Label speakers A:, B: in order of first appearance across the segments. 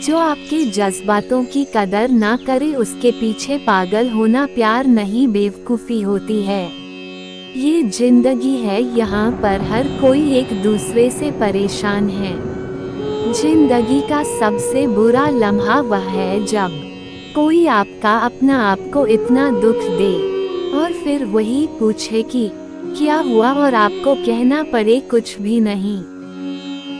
A: जो आपके जज्बातों की कदर ना करे उसके पीछे पागल होना प्यार नहीं बेवकूफ़ी होती है। ये जिंदगी है, यहाँ पर हर कोई एक दूसरे से परेशान है। जिंदगी का सबसे बुरा लम्हा वह है जब कोई आपका अपना आपको इतना दुख दे और फिर वही पूछे कि क्या हुआ और आपको कहना पड़े कुछ भी नहीं।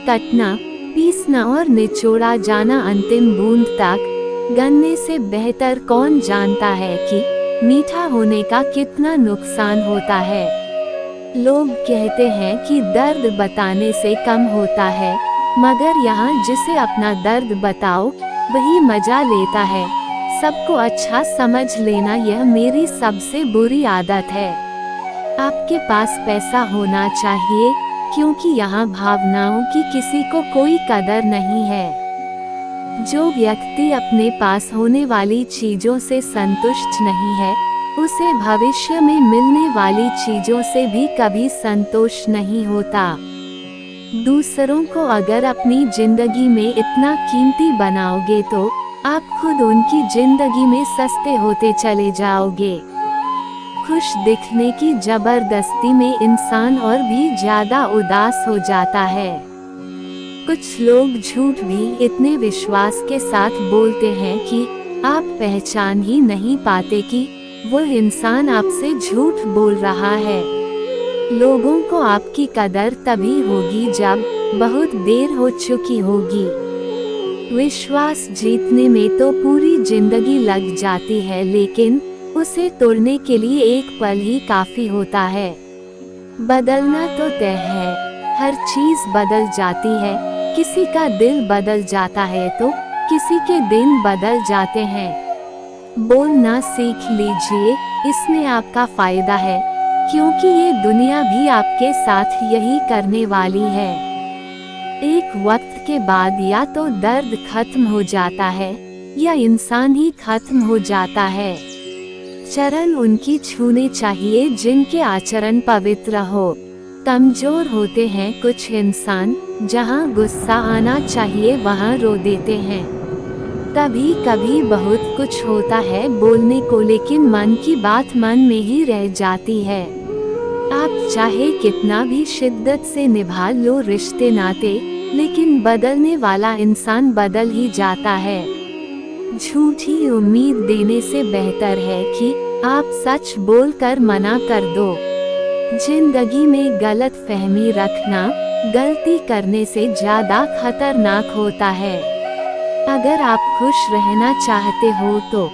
A: कटना, पीसना और निचोड़ा जाना अंतिम बूंद तक, गन्ने से बेहतर कौन जानता है कि मीठा होने का कितना नुकसान होता है। लोग कहते हैं कि दर्द बताने से कम होता है, मगर यहाँ जिसे अपना दर्द बताओ वही मजा लेता है। सबको अच्छा समझ लेना यह मेरी सबसे बुरी आदत है। आपके पास पैसा होना चाहिए, क्योंकि यहाँ भावनाओं की किसी को कोई कदर नहीं है। जो व्यक्ति अपने पास होने वाली चीजों से संतुष्ट नहीं है, उसे भविष्य में मिलने वाली चीजों से भी कभी संतोष नहीं होता। दूसरों को अगर अपनी जिंदगी में इतना कीमती बनाओगे तो आप खुद उनकी जिंदगी में सस्ते होते चले जाओगे। खुश दिखने की जबरदस्ती में इंसान और भी ज्यादा उदास हो जाता है। कुछ लोग झूठ भी इतने विश्वास के साथ बोलते हैं कि आप पहचान ही नहीं पाते कि वो इंसान आपसे झूठ बोल रहा है। लोगों को आपकी कदर तभी होगी जब बहुत देर हो चुकी होगी। विश्वास जीतने में तो पूरी जिंदगी लग जाती है, लेकिन उसे तोड़ने के लिए एक पल ही काफी होता है। बदलना तो तय है, हर चीज बदल जाती है। किसी का दिल बदल जाता है तो किसी के दिन बदल जाते हैं। बोलना सीख लीजिए, इसमें आपका फायदा है, क्योंकि ये दुनिया भी आपके साथ यही करने वाली है। एक वक्त के बाद या तो दर्द खत्म हो जाता है या इंसान ही खत्म हो जाता है। चरण उनकी छूने चाहिए जिनके आचरण पवित्र हो। कमजोर होते हैं कुछ इंसान, जहां गुस्सा आना चाहिए वहां रो देते हैं। कभी कभी बहुत कुछ होता है बोलने को, लेकिन मन की बात मन में ही रह जाती है। आप चाहे कितना भी शिद्दत से निभा लो रिश्ते नाते, लेकिन बदलने वाला इंसान बदल ही जाता है। झूठी उम्मीद देने से बेहतर है कि आप सच बोलकर मना कर दो। जिंदगी में गलत फहमी रखना गलती करने से ज्यादा खतरनाक होता है। अगर आप खुश रहना चाहते हो तो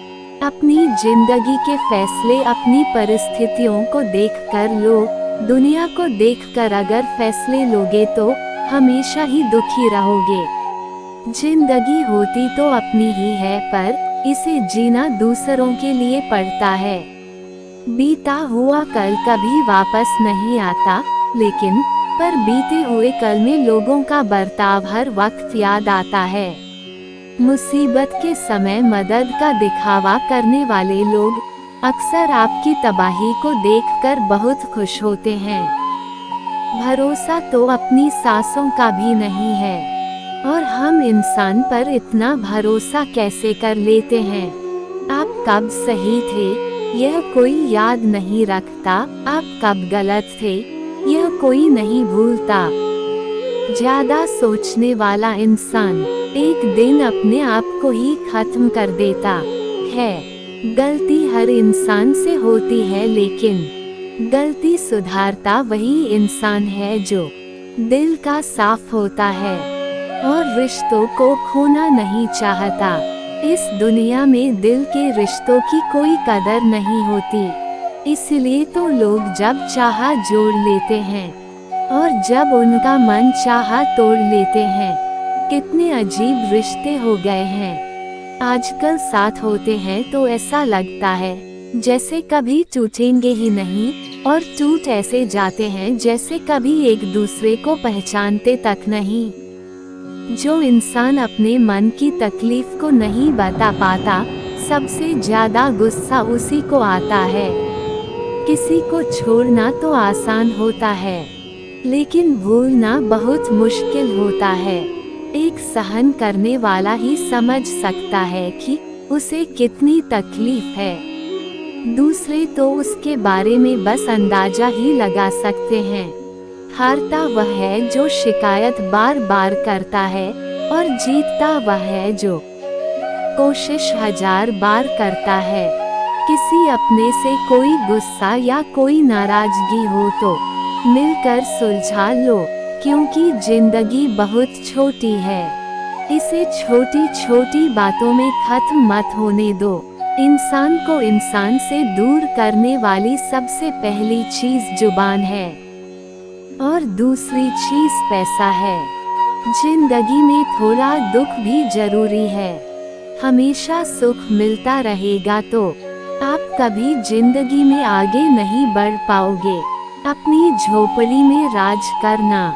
A: अपनी जिंदगी के फैसले अपनी परिस्थितियों को देखकर लो। दुनिया को देखकर अगर फैसले लोगे तो हमेशा ही दुखी रहोगे। जिंदगी होती तो अपनी ही है, पर इसे जीना दूसरों के लिए पड़ता है। बीता हुआ कल कभी वापस नहीं आता, लेकिन पर बीते हुए कल में लोगों का बर्ताव हर वक्त याद आता है। मुसीबत के समय मदद का दिखावा करने वाले लोग अक्सर आपकी तबाही को देखकर बहुत खुश होते हैं। भरोसा तो अपनी सांसों का भी नहीं है, और हम इंसान पर इतना भरोसा कैसे कर लेते हैं। आप कब सही थे यह कोई याद नहीं रखता, आप कब गलत थे यह कोई नहीं भूलता। ज्यादा सोचने वाला इंसान एक दिन अपने आप को ही खत्म कर देता है। गलती हर इंसान से होती है, लेकिन गलती सुधारता वही इंसान है जो दिल का साफ होता है और रिश्तों को खोना नहीं चाहता। इस दुनिया में दिल के रिश्तों की कोई कदर नहीं होती, इसलिए तो लोग जब चाहा जोड़ लेते हैं और जब उनका मन चाहा तोड़ लेते हैं। कितने अजीब रिश्ते हो गए हैं। आजकल साथ होते हैं तो ऐसा लगता है जैसे कभी टूटेंगे ही नहीं, और टूट ऐसे जाते हैं जैसे कभी एक दूसरे को पहचानते तक नहीं। जो इंसान अपने मन की तकलीफ को नहीं बता पाता, सबसे ज्यादा गुस्सा उसी को आता है। किसी को छोड़ना तो आसान होता है, लेकिन भूलना बहुत मुश्किल होता है। एक सहन करने वाला ही समझ सकता है कि उसे कितनी तकलीफ है। दूसरे तो उसके बारे में बस अंदाजा ही लगा सकते हैं। हारता वह है जो शिकायत बार बार करता है और जीतता वह है जो कोशिश 1000 बार करता है। किसी अपने से कोई गुस्सा या कोई नाराजगी हो तो मिलकर सुलझा लो, क्योंकि जिंदगी बहुत छोटी है। इसे छोटी छोटी बातों में खत्म मत होने दो। इंसान को इंसान से दूर करने वाली सबसे पहली चीज जुबान है और दूसरी चीज पैसा है। जिंदगी में थोड़ा दुख भी जरूरी है। हमेशा सुख मिलता रहेगा तो आप कभी जिंदगी में आगे नहीं बढ़ पाओगे। अपनी झोपड़ी में राज करना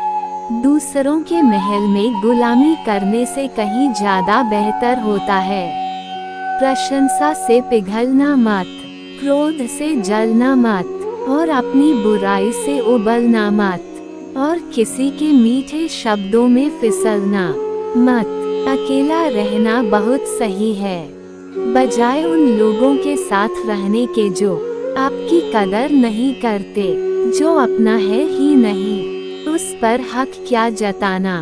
A: दूसरों के महल में गुलामी करने से कहीं ज्यादा बेहतर होता है। प्रशंसा से पिघलना मत, क्रोध से जलना मत और अपनी बुराई से उबलना मत और किसी के मीठे शब्दों में फिसलना मत। अकेला रहना बहुत सही है, बजाय उन लोगों के साथ रहने के जो आपकी कदर नहीं करते। जो अपना है ही नहीं उस पर हक क्या जताना।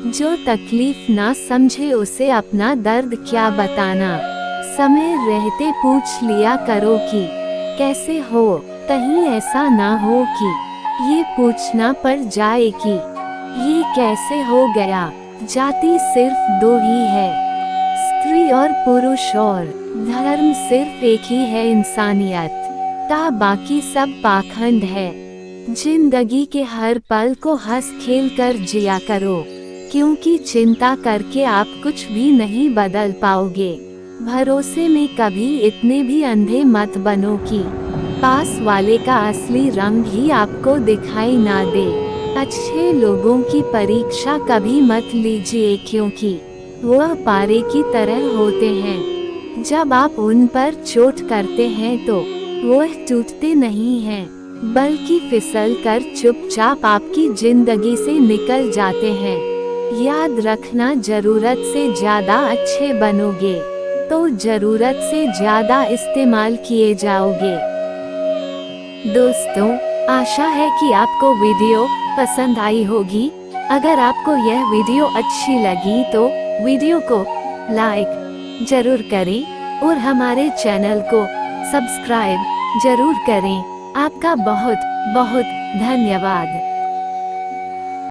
A: जो तकलीफ ना समझे उसे अपना दर्द क्या बताना। समय रहते पूछ लिया करो कि कैसे हो, कहीं ऐसा ना हो कि ये पूछना पड़ जाए कि ये कैसे हो गया। जाति सिर्फ 2 ही है, स्त्री और पुरुष, और धर्म सिर्फ एक ही है, इंसानियत। ता बाकी सब पाखंड है। जिंदगी के हर पल को हंस खेल कर जिया करो, क्योंकि चिंता करके आप कुछ भी नहीं बदल पाओगे। भरोसे में कभी इतने भी अंधे मत बनो कि पास वाले का असली रंग ही आपको दिखाई ना दे। अच्छे लोगों की परीक्षा कभी मत लीजिए, क्योंकि वह पारे की तरह होते हैं। जब आप उन पर चोट करते हैं तो वह टूटते नहीं हैं, बल्कि फिसल कर चुपचाप आपकी जिंदगी से निकल जाते हैं। याद रखना, जरूरत से ज्यादा अच्छे बनोगे तो जरूरत से ज्यादा इस्तेमाल किए जाओगे। दोस्तों, आशा है कि आपको वीडियो पसंद आई होगी। अगर आपको यह वीडियो अच्छी लगी तो वीडियो को लाइक जरूर करें और हमारे चैनल को सब्सक्राइब जरूर करें। आपका बहुत बहुत धन्यवाद।